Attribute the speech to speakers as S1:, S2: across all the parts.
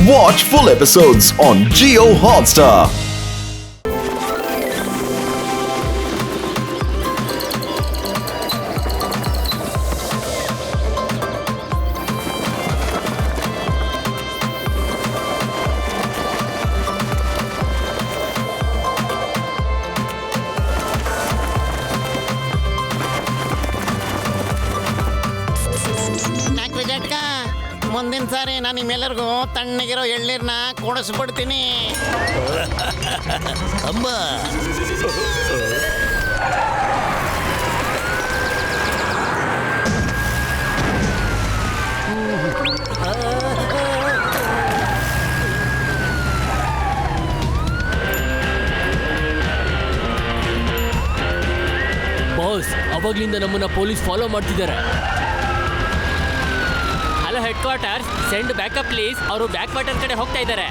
S1: Watch full episodes on Jio Hotstar.
S2: ಮುಂದಿನ ಸಾರಿ ನಾನು ನಿಮ್ಮೆಲ್ಲರಿಗೂ ತಣ್ಣಗಿರೋ ಎಳ್ನೀರನ್ನ ಕೊಡಿಸ್ಬಿಡ್ತೀನಿ.
S3: ಅಮ್ಮ
S4: ಬಾಸ್, ಅವಾಗ್ಲಿಂದ ನಮ್ಮನ್ನ ಪೊಲೀಸ್ ಫಾಲೋ ಮಾಡ್ತಿದ್ದಾರೆ. Hello head quarters, send backup please. ಅವರು ಬ್ಯಾಕ್ ವಾಟರ್ ಕಡೆ ಹೋಗ್ತಾ ಇದ್ದಾರೆ.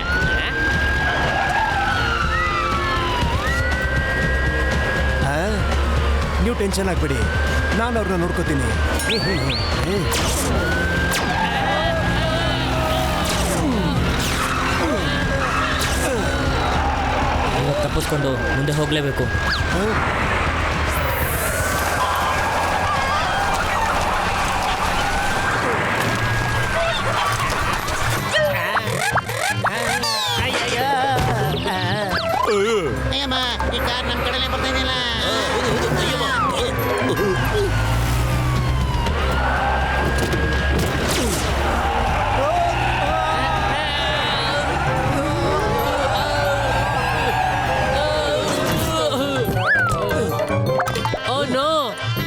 S5: ನೀವು ಟೆನ್ಷನ್ ಆಗ್ಬೇಡಿ, ನಾನು ಅವ್ರನ್ನ ನೋಡ್ಕೋತೀನಿ.
S4: ತಪ್ಪಿಸ್ಕೊಂಡು ಮುಂದೆ ಹೋಗ್ಲೇಬೇಕು.
S2: ಅಯ್ಯಮ್ಮ, ಈ ಕಾರ್ ನಮ್ಮ ಕಡೆಲೇ ಬರ್ತಾ ಇದೆಯಲ್ಲ.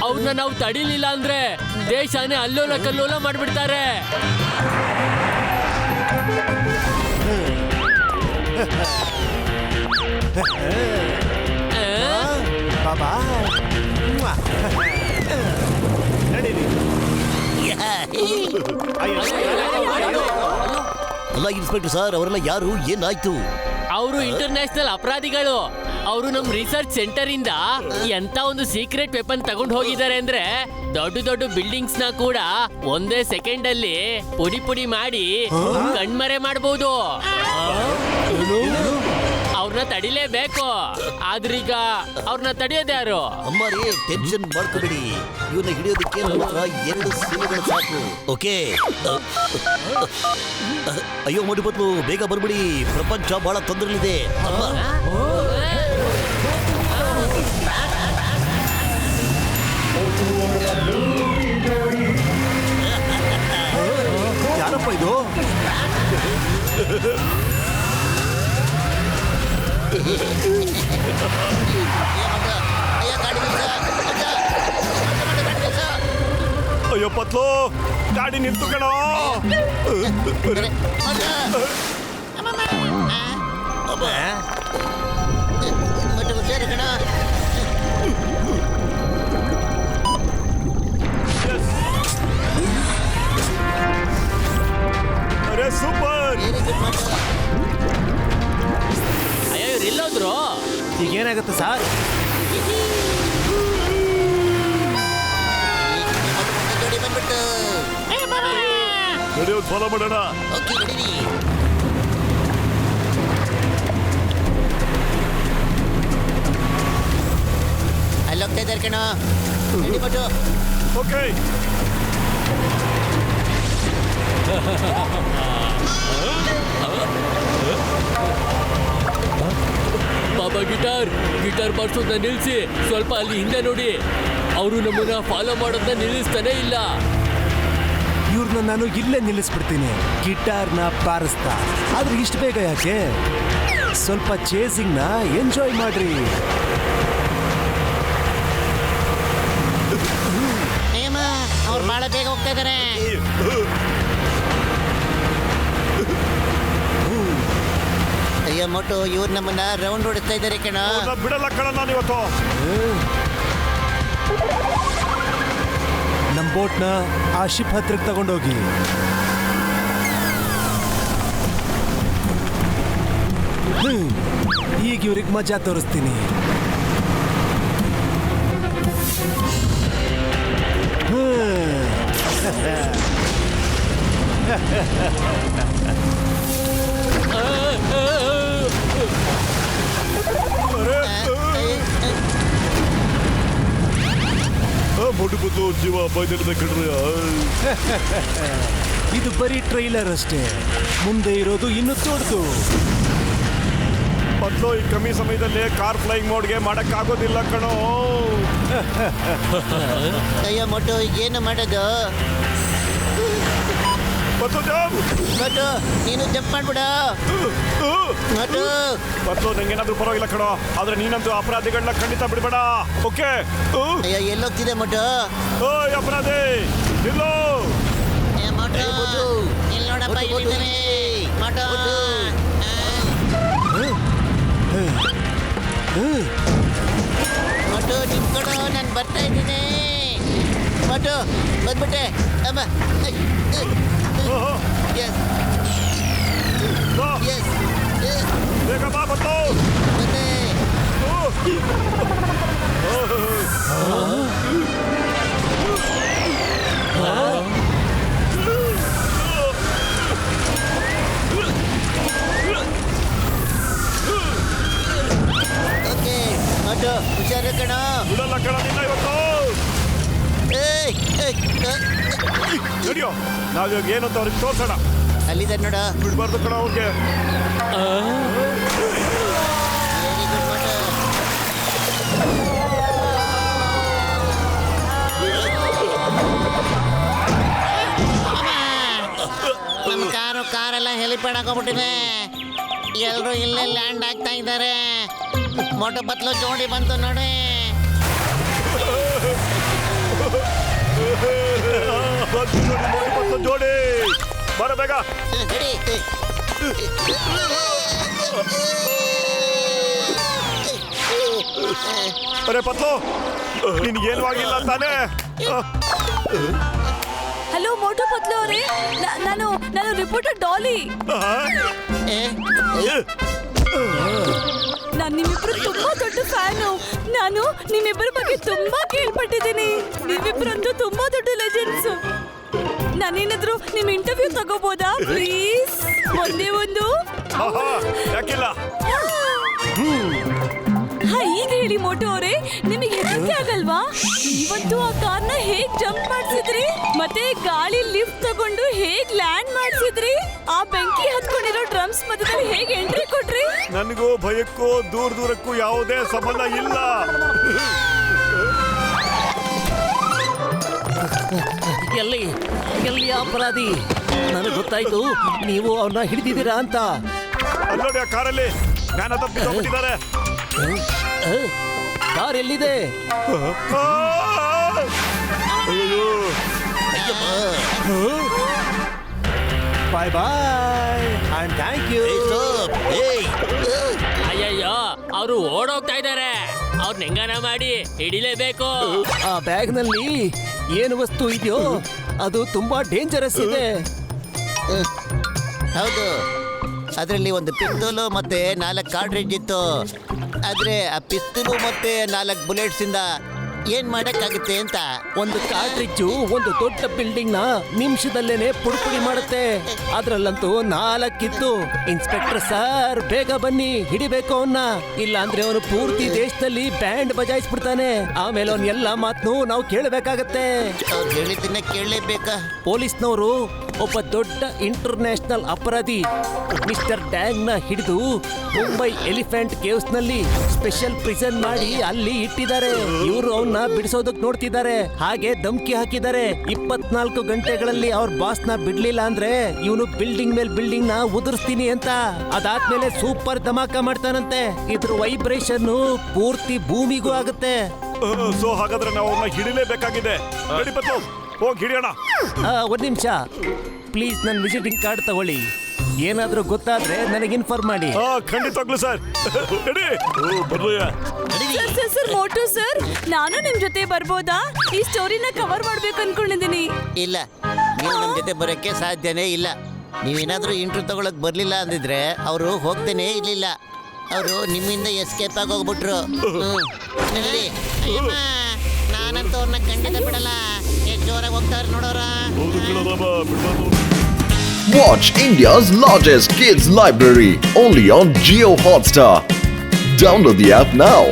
S4: ಅವ್ರನ್ನ ನಾವು ತಡಿಲಿಲ್ಲ ಅಂದ್ರೆ ದೇಶನೇ ಅಲ್ಲೋಲ ಕಲ್ಲೋಲ ಮಾಡ್ಬಿಡ್ತಾರೆ.
S5: ಬಾಬಾ
S3: ಅಲ್ಲ ಇನ್ಸ್ಪೆಕ್ಟರ್ ಸರ್, ಅವರೆಲ್ಲ ಯಾರು? ಏನಾಯ್ತು?
S4: ಅವರು ಇಂಟರ್ನ್ಯಾಷನಲ್ ಅಪರಾಧಿಗಳು. ಅವರು ನಮ್ ರಿಸರ್ಚ್ ಸೆಂಟರ್ ಇಂದ ಎಂತ ಒಂದು ಸೀಕ್ರೆಟ್ ವೆಪನ್ ತಗೊಂಡು ಹೋಗಿದ್ದಾರೆ ಅಂದ್ರೆ ದೊಡ್ಡ ದೊಡ್ಡ ಬಿಲ್ಡಿಂಗ್ಸ್ ನ ಕೂಡ ಒಂದೇ ಸೆಕೆಂಡ್ ಅಲ್ಲಿ ಪುಡಿ ಪುಡಿ ಮಾಡಿ ಕಣ್ಮರೆ ಮಾಡಬಹುದು. ಅವ್ರನ್ನ ತಡಿಲೇಬೇಕು. ಆದ್ರೀಗ ಅವ್ರನ್ನ ತಡೆಯೋದು ಯಾರು?
S3: ಅಮ್ಮಾರಿ, ಟೆನ್ಷನ್ ಮಾಡ್ಕೋಬೇಡಿ. ಇವನ್ನ ಹಿಡಿಯೋದಕ್ಕೆ ನಮ್ಮ ಹತ್ರ 2 ಸೀಮೆಗಳು ಸಾಕು. ಓಕೆ? ಅಯ್ಯೋ ಮೋಡಿ ಬದ್ಲು ಬೇಗ ಬರ್ಬಿಡಿ, ಪ್ರಪಂಚ ಬಹಳ ತೊಂದರೆಲಿದೆ. ಅಮ್ಮ
S5: ಯಾರಪ್ಪ ಇದು?
S6: ಅಯ್ಯೋ ಪತ್ಲು, ಗಾಡಿ ನಿಂತು ಕಣೋ.
S2: ಸರಿ ಕಣ.
S6: ಅರೆ ಸೂಪರ್.
S4: ಅಯ್ಯೋ, ಇವ್ರು ಎಲ್ಲೋದ್ರು?
S5: ಈಗ ಏನಾಗುತ್ತೆ ಸರ್?
S2: ಬಂದ್ಬಿಟ್ಟು
S6: ನಡೆಯೋದು ಫಾಲೋ ಮಾಡೋಣ.
S2: ಓಕೆ, ನಡೀರಿ. ಅಲ್ಲಿ ಹೋಗ್ತಾ ಇದ್ದಾರೆ ಕಣ. ನಡಿಬಿಟ್ಟು.
S6: ಓಕೆ.
S4: ಬಾಬಾ, ಗಿಟಾರ್ ಬಾರ್ಸೋದನ್ನ ನಿಲ್ಸಿ. ಸ್ವಲ್ಪ ಅಲ್ಲಿ ಹಿಂದೆ ನೋಡಿ. ಅವರು ನಮ್ಮನ್ನ ಫಾಲೋ ಮಾಡೋದನ್ನ ನಿಲ್ಲಿಸ್ತಾನೆ ಇಲ್ಲ.
S5: ಇವ್ರನ್ನ ನಾನು ಇಲ್ಲೇ ನಿಲ್ಲಿಸ್ಬಿಡ್ತೀನಿ, ಗಿಟಾರ್ನ ಬಾರಿಸ್ತಾ. ಆದ್ರೆ ಇಷ್ಟು ಬೇಗ ಯಾಕೆ? ಸ್ವಲ್ಪ ಚೇಸಿಂಗ್ನ ಎಂಜಾಯ್ ಮಾಡ್ರಿ.
S2: ಅವ್ರು ಬಹಳ ಬೇಗ ಹೋಗ್ತಾ ಇದ್ದಾರೆ. ಅಯ್ಯೋ ಮೊಟ್ಟು, ಇವ್ರು ನಮ್ಮನ್ನ ರೌಂಡ್ ಹೊಡಿಸ್ತಾ ಇದ್ದಾರೆ ಕಣ.
S6: ಬಿಡಲ್ಲ ಕಣ ನಾನು ಇವತ್ತು.
S5: ನಮ್ ಬೋಟ್ನ ಆ ಶಿಪ್ ಹತ್ರಕ್ಕೆ ತಗೊಂಡೋಗಿ. ಈಗ ಇವ್ರಿಗೆ ಮಜಾ ತೋರಿಸ್ತೀನಿ.
S6: ಜೀವ ಬೈದಿಡ್ದೆ ಕಣ್ರಿ
S5: ಇದು ಬರೀ ಟ್ರೈಲರ್ ಅಷ್ಟೇ, ಮುಂದೆ ಇರೋದು ಇನ್ನೂ ದೊಡ್ಡದು.
S6: ಮೊದಲು ಈ ಕಮ್ಮಿ ಸಮಯದಲ್ಲಿ ಕಾರ್ ಫ್ಲೈಯಿಂಗ್ ಮೋಡ್ಗೆ ಮಾಡಕ್ಕಾಗೋದಿಲ್ಲ ಕಣೋ.
S2: ಅಯ್ಯೋ ಮೊಟ್ಟು ಏನು ಮಾಡೋದು?
S6: ಮತ್ತು ಜಾಬ್
S2: ಮೊಟ್ಟು ನೀನು ಜಂಪ್ ಮಾಡ್ಬಿಡ. ಮೊಟ್ಟು
S6: ಮತ್ತು ನಂಗೇನಾದ್ರೂ ಪರವಾಗಿಲ್ಲ ಕಣೋ, ಆದ್ರೆ ನೀನಂತೂ ಅಪರಾಧಿಗಳನ್ನ ಖಂಡಿತ ಬಿಡಬೇಡ. ಓಕೆ?
S2: ಅಯ್ಯೋ ಎಲ್ಲೋಗ್ತಿದೆ ಮೊಟ್ಟು?
S6: ಓಯ್ ಅಪರಾಧಿ ನಿಲ್ಲೋ.
S2: ಏ ಮೊಟ್ಟು ಇಲ್ಲಿ ನೋಡಪ್ಪ, ಇಲ್ಲಿದ್ದಾನೆ ಮೊಟ್ಟು. ಮೊಟ್ಟು ನಿಂತ್ಕೊಡು, ನಾನು ಬರ್ತಾ ಇದ್ದೀನಿ. ಮೊಟ್ಟು ಬಂದ್ಬಿಟ್ಟೆ ಅಮ್ಮ. ಎಸ್
S6: ಬಾ,
S2: ಎಸ್
S6: ಬೇಗ ಬಾ ಮತ್ತು.
S2: ಬಂದೆ. ಓಕೆ ಮೊಟ್ಟು ಹುಷಾರು ಕಣೋ.
S6: ಬಿಡಲ್ಲ ಕಣ ನಿನ್ನ ಇವತ್ತು.
S2: ಏಯ್
S6: ನಡಿಯೋ, ನಾವಿವಾಗ ಏನು ಅಂತ ಅವ್ರಿಗೆ ತೋರ್ಸೋಣ.
S2: ಅಲ್ಲಿದೆ ನೋಡ.
S6: ಬಿಡ್ಬಾರ್ದು ಕಣ ಅವ್ರಿಗೆ.
S2: ವೆರಿ ಗುಡ್ ಮೊಟ್ಟು. ನಮ್ಮ ಕಾರೆಲ್ಲ ಹೆಲಿಪ್ಯಾಡ್ ಹಾಕೋಬಿಟ್ಟಿದೆ. ಎಲ್ಲರೂ ಇಲ್ಲೇ ಲ್ಯಾಂಡ್ ಆಗ್ತಾ ಇದ್ದಾರೆ. ಮೊಟ್ಟು ಬತ್ಲು ಜೋಡಿ ಬಂತು ನೋಡಿ.
S6: ಜೋಡಿ ಬರ ಬೇಗ.
S2: ರೆಡಿ.
S6: ಅರೆ ಪತ್ಲು, ನಿನ್ಗೇನು ಆಗಿಲ್ಲ ತಾನೇ?
S7: ಹಲೋ ಮೋಟು ಪತ್ಲು ಅವರೇ, ನಾನು ರಿಪೋರ್ಟರ್ ಡಾಲಿ. ನಾನು ನಿಮ್ಮಿಬ್ರು ತುಂಬಾ ದೊಡ್ಡ ಫ್ಯಾನು. ನಾನು ನಿಮ್ಮಿಬ್ಬರ ಬಗ್ಗೆ ತುಂಬಾ ಕೇಳ್ಪಟ್ಟಿದ್ದೀನಿ. ನೀವಿಬ್ರಂತೂ ತುಂಬಾ ದೊಡ್ಡ ಲೆಜೆಂಡ್ಸ್. ನಾನೇನಾದ್ರೂ ನಿಮ್ ಇಂಟರ್ವ್ಯೂ ತಗೋಬೋದಾ ಪ್ಲೀಸ್? ಒಂದೇ ಒಂದು.
S6: ಯಾಕಿಲ್ಲ?
S7: ಹಾ, ಈಗ ಹೇಳಿ ಮೋಟು ಅವರೇ, ನಿಮಗೆ ಹೆದರಿಕೆ ಆಗಲ್ವಾ? ನೀವಂತೂ ಆ ಕಾರ್ನ ಹೇಗ್ ಜಂಪ್ ಮಾಡ್ಸಿದ್ರಿ, ಮತ್ತೆ ಗಾಳಿ ಲಿಫ್ಟ್ ತಗೊಂಡು ಹೇಗ್ ಲ್ಯಾಂಡ್ ಮಾಡ್ಸಿದ್ರಿ, ಆ ಬೆಂಕಿ ಹತ್ಕೊಂಡಿರೋ ಡ್ರಮ್ಸ್ ಮಧ್ಯದಲ್ಲಿ ಹೇಗ್ ಎಂಟ್ರಿ ಕೊಟ್ರಿ?
S6: ನನಗೂ ಭಯಕ್ಕೂ ದೂರಕ್ಕೂ ಯಾವುದೇ ಸಂಬಂಧ ಇಲ್ಲ.
S3: ಎಲ್ಲಿ ಅಪರಾಧಿ? ನನಗೆ ಗೊತ್ತಾಯ್ತು, ನೀವು ಅವನ್ನ ಹಿಡಿದಿದ್ದೀರಾ ಅಂತ.
S6: ಅಲ್ಲೋಡಿ, ಆ ಕಾರಲ್ಲಿ ಜ್ಞಾನ ತಪ್ಪಿದ್ದಾರೆ.
S3: ಕಾರ್ ಎಲ್ಲಿದೆ?
S5: ಬಾಯ್ ಬಾಯ್ ಅಂಡ್ ಥ್ಯಾಂಕ್ ಯು.
S4: ಅಯ್ಯಯ್ಯೋ, ಅವರು ಓಡೋಗ್ತಾ ಇದ್ದಾರೆ. ಅವ್ರನ್ನ ಹೆಂಗನ ಮಾಡಿ ಹಿಡಿಲೇಬೇಕು.
S3: ಆ ಬ್ಯಾಗ್ನಲ್ಲಿ ಏನು ವಸ್ತು ಇದೆಯೋ ಅದು ತುಂಬಾ ಡೇಂಜರಸ್ ಇದೆ.
S2: ಹೌದು, ಅದರಲ್ಲಿ ಒಂದು ಪಿಸ್ತೂಲು ಮತ್ತೆ 4 ಕಾರ್ಟ್ರಿಡ್ಜ್ ಇತ್ತು. ಆದ್ರೆ ಆ ಪಿಸ್ತೂಲು ಮತ್ತೆ 4 ಬುಲೆಟ್ಸ್ ಇಂದ ಏನ್ ಮಾಡಕ್ಕಾಗುತ್ತೆ ಅಂತ.
S3: ಒಂದು ಕಾರ್ಟ್ರಿಡ್ಜು ಒಂದು ದೊಡ್ಡ ಬಿಲ್ಡಿಂಗ್ ನ ನಿಮಿಷದಲ್ಲೇನೆ ಪುಡಿ ಮಾಡುತ್ತೆ. ಅದ್ರಲ್ಲಂತೂ 4 ಇತ್ತು. ಇನ್ಸ್ಪೆಕ್ಟರ್ ಸರ್, ಬೇಗ ಬನ್ನಿ, ಹಿಡಿಬೇಕು ಅವನ್ನ. ಇಲ್ಲ ಅಂದ್ರೆ ಅವನು ಪೂರ್ತಿ ದೇಶದಲ್ಲಿ ಬ್ಯಾಂಡ್ ಬಜಾಯಿಸ್ಬಿಡ್ತಾನೆ. ಆಮೇಲೆ ಅವನ್ ಎಲ್ಲಾ ಮಾತನ್ನು ನಾವು ಕೇಳಬೇಕಾಗತ್ತೆ.
S2: ಅವ್ರು ಹೇಳಿದ್ದನ್ನ ಕೇಳಲೇಬೇಕಾ?
S3: ಪೊಲೀಸ್ನವರು ಒಬ್ಬ ದೊಡ್ಡ ಇಂಟರ್ನ್ಯಾಷನಲ್ ಅಪರಾಧಿ ಮಿಸ್ಟರ್ ಡ್ಯಾಂಗ್ ನ ಹಿಡಿದು ಮುಂಬೈ ಎಲಿಫೆಂಟ್ ಕೇವ್ಸ್ ನಲ್ಲಿ ಸ್ಪೆಷಲ್ ಪ್ರಿಸನ್ ಮಾಡಿ ಅಲ್ಲಿ ಇಟ್ಟಿದ್ದಾರೆ. ಇವರು ಅವನ್ನ ಬಿಡಿಸೋದಕ್ ನೋಡ್ತಿದ್ದಾರೆ. ಹಾಗೆ ಧಮ್ಕಿ ಹಾಕಿದ್ದಾರೆ, 24 ಗಂಟೆಗಳಲ್ಲಿ ಅವ್ರ ಬಾಸ್ ನ ಬಿಡ್ಲಿಲ್ಲ ಅಂದ್ರೆ ಇವನು ಬಿಲ್ಡಿಂಗ್ ಮೇಲ್ ಬಿಲ್ಡಿಂಗ್ ನ ಉದುರಿಸ್ತೀನಿ ಅಂತ. ಅದಾದ್ಮೇಲೆ ಸೂಪರ್ ಧಮಾಕ ಮಾಡ್ತಾನಂತೆ. ಇದ್ರ ವೈಬ್ರೇಷನ್ ಪೂರ್ತಿ ಭೂಮಿಗೂ ಆಗುತ್ತೆ.
S6: ಸೊ ಹಾಗಾದ್ರೆ ನಾವು ಅವ್ರನ್ನ ಹಿಡಿಲೇಬೇಕಾಗಿದೆ. ರೆಡಿ ಪತ್ಲು, ಹೋಗಿ ಹಿಡಿಯೋಣ.
S3: ಒಂದ್ ನಿಮಿಷ ಪ್ಲೀಸ್, ನನ್ನ ವಿಸಿಟಿಂಗ್ ಕಾರ್ಡ್ ತಗೊಳ್ಳಿ. ಏನಾದ್ರೂ ಗೊತ್ತಾದ್ರೆ ನನಗೆ ಇನ್ಫಾರ್ಮ್ ಮಾಡಿ.
S6: ಖಂಡಿತವಾಗ್ಲು ಸರ್. ರೆಡಿ?
S7: ಸರ್ ಮೋಟು ಸರ್, ನಾನು ನಿಮ್ ಜೊತೆ ಬರ್ಬೋದಾ? ಈ ಸ್ಟೋರಿನ ಕವರ್ ಮಾಡ್ಬೇಕು ಅನ್ಕೊಂಡಿದ್ದೀನಿ.
S2: ಇಲ್ಲ, ನೀವು ನಮ್ಮ ಜೊತೆ ಬರೋಕ್ಕೆ ಸಾಧ್ಯನೇ ಇಲ್ಲ. ನೀವೇನಾದ್ರೂ ಇಂಟರ್ವ್ಯೂ ತಗೊಳಕ್ ಬರ್ಲಿಲ್ಲ ಅಂದಿದ್ರೆ ಅವರು ಹೋಗ್ತೇನೆ ಇರ್ಲಿಲ್ಲ. ಅವರು ನಿಮ್ಮಿಂದ ಎಸ್ಕೇಪ್ ಆಗಿ ಹೋಗ್ಬಿಟ್ರು. ನಾನಂತೂ ಅವ್ರನ್ನ ಖಂಡಿತ ಬಿಡಲ್ಲ. ಎಷ್ಟು ಜೋರಾಗಿ ಹೋಗ್ತಾರೆ ನೋಡೋರ.
S1: Watch India's largest kids library only on Jio Hotstar. Download the app now.